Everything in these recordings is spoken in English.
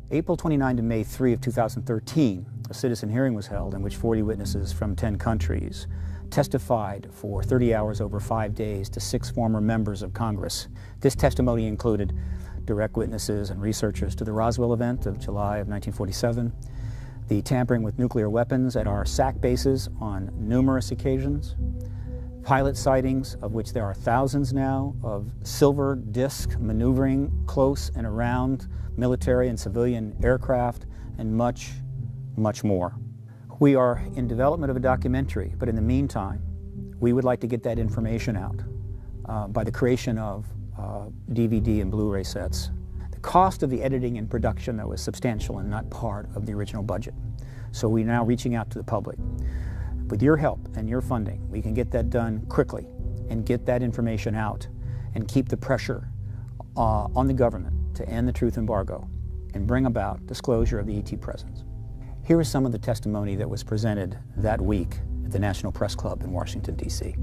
April 29 to May 3 of 2013, a citizen hearing was held in which 40 witnesses from 10 countries testified for 30 hours over 5 days to 6 former members of Congress. This testimony included direct witnesses and researchers to the Roswell event of July of 1947, the tampering with nuclear weapons at our SAC bases on numerous occasions, pilot sightings, of which there are thousands now, of silver disc maneuvering close and around military and civilian aircraft, and much, much more. We are in development of a documentary, but in the meantime, we would like to get that information out by the creation of DVD and Blu-ray sets. The cost of the editing and production, though, is substantial and not part of the original budget. So we're now reaching out to the public. With your help and your funding, we can get that done quickly and get that information out and keep the pressure on the government to end the truth embargo and bring about disclosure of the ET presence. Here is some of the testimony that was presented that week at the National Press Club in Washington, D.C.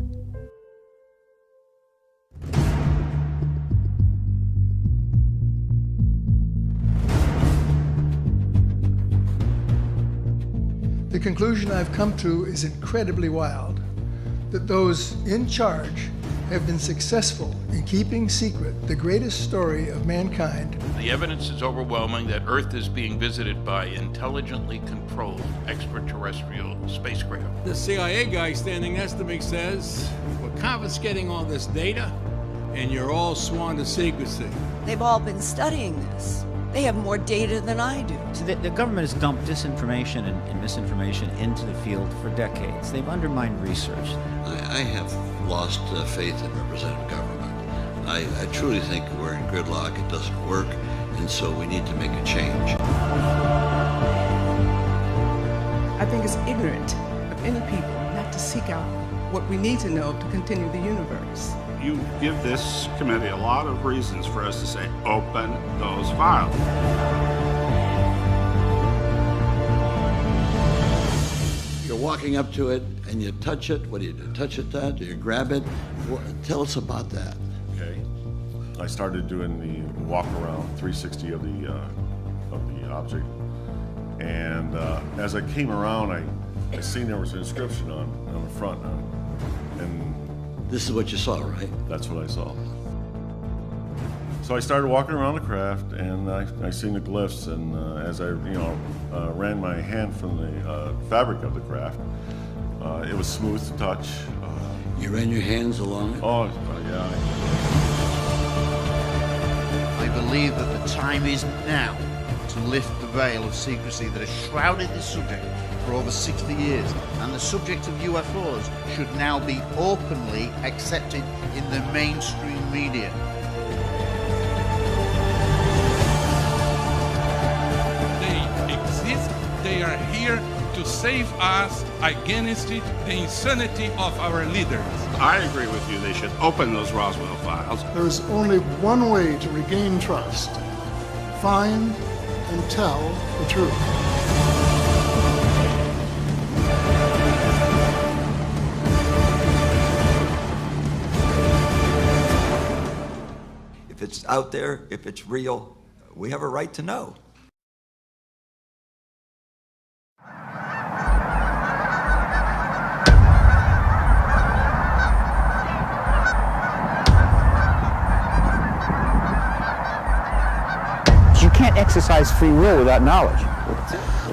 The conclusion I've come to is incredibly wild, that those in charge have been successful in keeping secret the greatest story of mankind. The evidence is overwhelming that Earth is being visited by intelligently controlled extraterrestrial spacecraft. The CIA guy standing next to me says, we're confiscating all this data and you're all sworn to secrecy. They've all been studying this. They have more data than I do. So the government has dumped disinformation and misinformation into the field for decades. They've undermined research. I have lost faith in representative government. I truly think we're in gridlock. It doesn't work, and so we need to make a change. I think it's ignorant of any people not to seek out what we need to know to continue the universe. You give this committee a lot of reasons for us to say, open those files. You're walking up to it and you touch it. What do you do? Touch it that? Do you grab it? Tell us about that. Okay. I started doing the walk around 360 of the object. And as I came around, I seen there was an inscription on the front. And this is what you saw, right? That's what I saw. So I started walking around the craft, and I seen the glyphs, and as I, ran my hand from the fabric of the craft, it was smooth to touch. You ran your hands along it? Oh, yeah. I believe that the time is now to lift the veil of secrecy that has shrouded this subject for over 60 years, and the subject of UFOs should now be openly accepted in the mainstream media. They exist, they are here to save us against the insanity of our leaders. I agree with you, they should open those Roswell files. There's only one way to regain trust: find and tell the truth. If it's out there, if it's real, we have a right to know. You can't exercise free will without knowledge,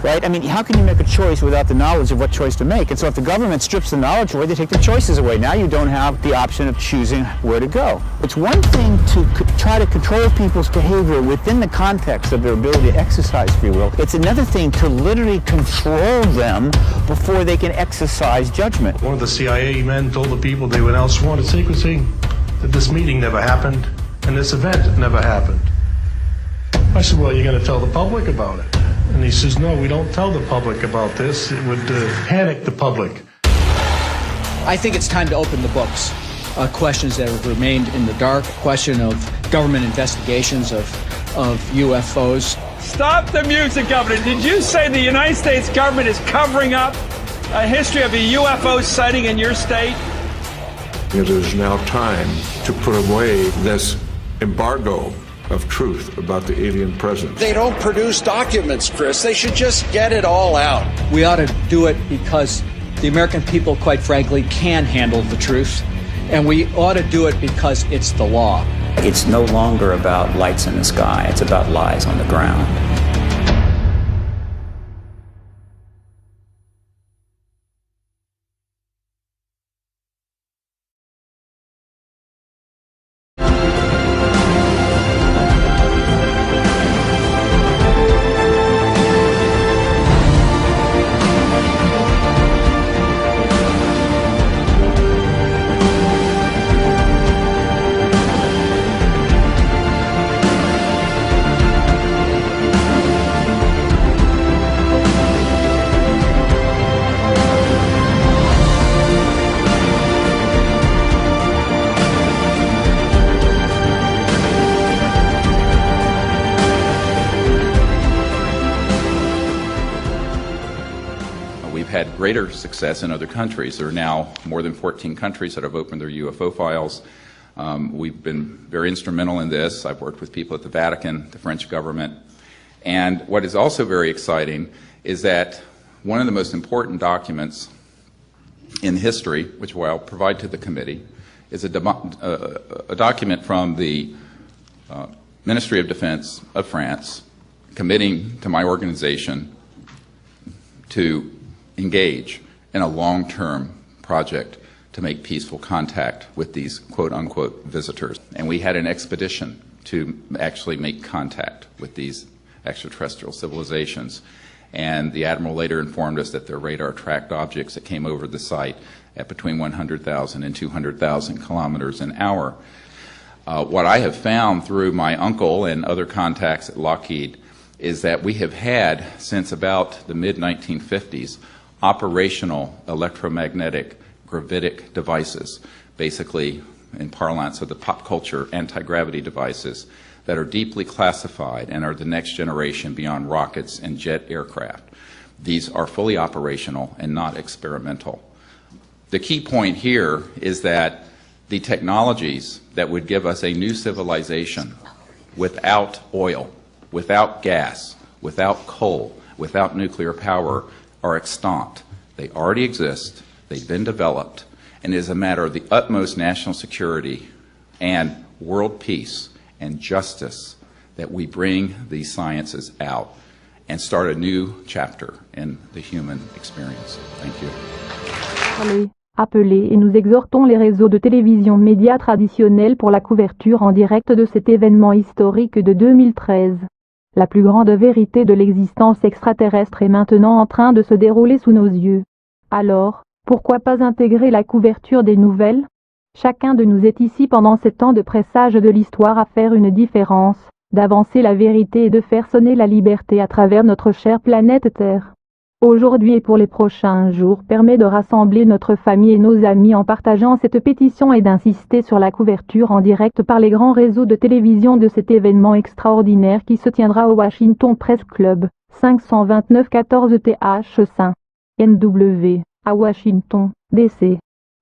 right? I mean, how can you make a choice without the knowledge of what choice to make? And so if the government strips the knowledge away, they take the choices away. Now you don't have the option of choosing where to go. It's one thing to try to control people's behavior within the context of their ability to exercise free will. It's another thing to literally control them before they can exercise judgment. One of the CIA men told the people they were now sworn to secrecy that this meeting never happened and this event never happened. I said, well, you're going to tell the public about it. And he says, no, we don't tell the public about this. It would panic the public. I think it's time to open the books. Questions that have remained in the dark, question of government investigations of UFOs. Stop the music, Governor. Did you say the United States government is covering up a history of a UFO sighting in your state? It is now time to put away this embargo of truth about the alien presence. They don't produce documents, Chris. They should just get it all out. We ought to do it because the American people, quite frankly, can handle the truth. And we ought to do it because it's the law. It's no longer about lights in the sky. It's about lies on the ground. Had greater success in other countries. There are now more than 14 countries that have opened their UFO files. We've been very instrumental in this. I've worked with people at the Vatican, the French government. And what is also very exciting is that one of the most important documents in history, which I'll provide to the committee, is a document from the Ministry of Defense of France committing to my organization to engage in a long-term project to make peaceful contact with these quote-unquote visitors. And we had an expedition to actually make contact with these extraterrestrial civilizations. And the Admiral later informed us that their radar tracked objects that came over the site at between 100,000 and 200,000 kilometers an hour. What I have found through my uncle and other contacts at Lockheed is that we have had, since about the mid-1950s, operational electromagnetic gravitic devices, basically in parlance of the pop culture anti-gravity devices that are deeply classified and are the next generation beyond rockets and jet aircraft. These are fully operational and not experimental. The key point here is that the technologies that would give us a new civilization without oil, without gas, without coal, without nuclear power are extant. They already exist, they've been developed, and it is a matter of the utmost national security and world peace and justice that we bring these sciences out and start a new chapter in the human experience. Thank you. Appelez et nous exhortons les réseaux de télévision médias traditionnels pour la couverture en direct de cet événement historique de 2013. La plus grande vérité de l'existence extraterrestre est maintenant en train de se dérouler sous nos yeux. Alors, pourquoi pas intégrer la couverture des nouvelles? Chacun de nous est ici pendant ces temps de pressage de l'histoire à faire une différence, d'avancer la vérité et de faire sonner la liberté à travers notre chère planète Terre. Aujourd'hui et pour les prochains jours permet de rassembler notre famille et nos amis en partageant cette pétition et d'insister sur la couverture en direct par les grands réseaux de télévision de cet événement extraordinaire qui se tiendra au Washington Press Club, 529 14 TH 5 NW, à Washington, D.C.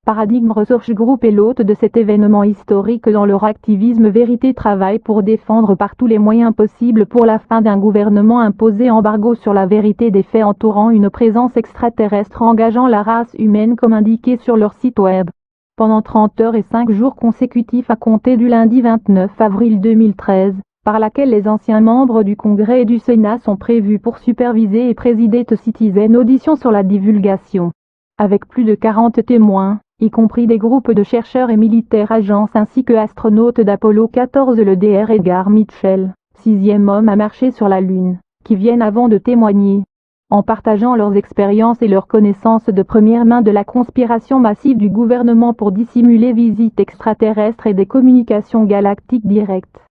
Paradigm Research Group est l'hôte de cet événement historique dans leur activisme Vérité travaille pour défendre par tous les moyens possibles pour la fin d'un gouvernement imposé embargo sur la vérité des faits entourant une présence extraterrestre engageant la race humaine comme indiqué sur leur site web. Pendant 30 heures et 5 jours consécutifs à compter du lundi 29 avril 2013, par laquelle les anciens membres du Congrès et du Sénat sont prévus pour superviser et présider The Citizen Audition sur la divulgation. Avec plus de 40 témoins, y compris des groupes de chercheurs et militaires agences ainsi que astronautes d'Apollo 14 le Dr Edgar Mitchell, 6e homme à marcher sur la Lune, qui viennent avant de témoigner. En partageant leurs expériences et leurs connaissances de première main de la conspiration massive du gouvernement pour dissimuler visites extraterrestres et des communications galactiques directes.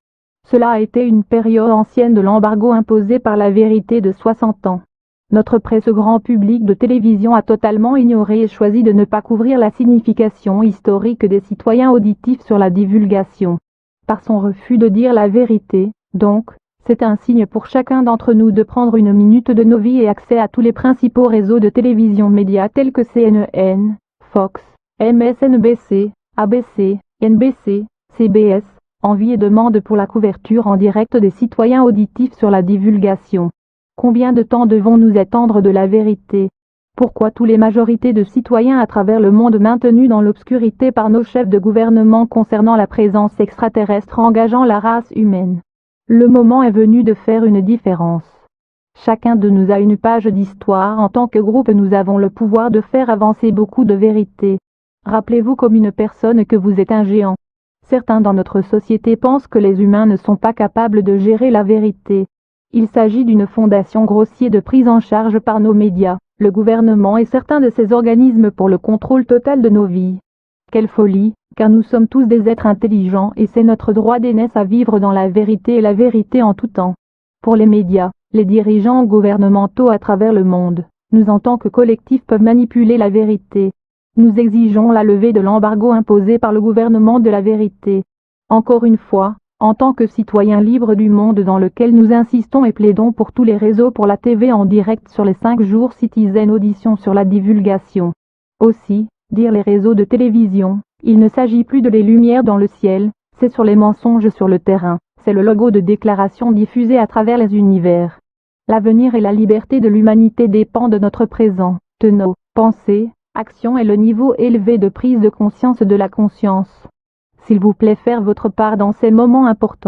Cela a été une période ancienne de l'embargo imposé par la vérité de 60 ans. Notre presse grand public de télévision a totalement ignoré et choisi de ne pas couvrir la signification historique des citoyens auditifs sur la divulgation. Par son refus de dire la vérité, donc, c'est un signe pour chacun d'entre nous de prendre une minute de nos vies et accès à tous les principaux réseaux de télévision médias tels que CNN, Fox, MSNBC, ABC, NBC, CBS, Envie et demande pour la couverture en direct des citoyens auditifs sur la divulgation. Combien de temps devons-nous attendre de la vérité? Pourquoi toutes les majorités de citoyens à travers le monde maintenus dans l'obscurité par nos chefs de gouvernement concernant la présence extraterrestre engageant la race humaine? Le moment est venu de faire une différence. Chacun de nous a une page d'histoire. En tant que groupe, nous avons le pouvoir de faire avancer beaucoup de vérités. Rappelez-vous comme une personne que vous êtes un géant. Certains dans notre société pensent que les humains ne sont pas capables de gérer la vérité. Il s'agit d'une fondation grossière de prise en charge par nos médias, le gouvernement et certains de ces organismes pour le contrôle total de nos vies. Quelle folie, car nous sommes tous des êtres intelligents et c'est notre droit d'aînesse à vivre dans la vérité et la vérité en tout temps. Pour les médias, les dirigeants gouvernementaux à travers le monde, nous en tant que collectif peuvent manipuler la vérité. Nous exigeons la levée de l'embargo imposé par le gouvernement de la vérité. Encore une fois, en tant que citoyens libres du monde dans lequel nous insistons et plaidons pour tous les réseaux pour la TV en direct sur les 5 jours Citizen Audition sur la divulgation. Aussi, dire les réseaux de télévision, il ne s'agit plus de les lumières dans le ciel, c'est sur les mensonges sur le terrain, c'est le logo de déclaration diffusé à travers les univers. L'avenir et la liberté de l'humanité dépendent de notre présent, de nos pensées, actions et le niveau élevé de prise de conscience de la conscience. S'il vous plaît, faire votre part dans ces moments importants.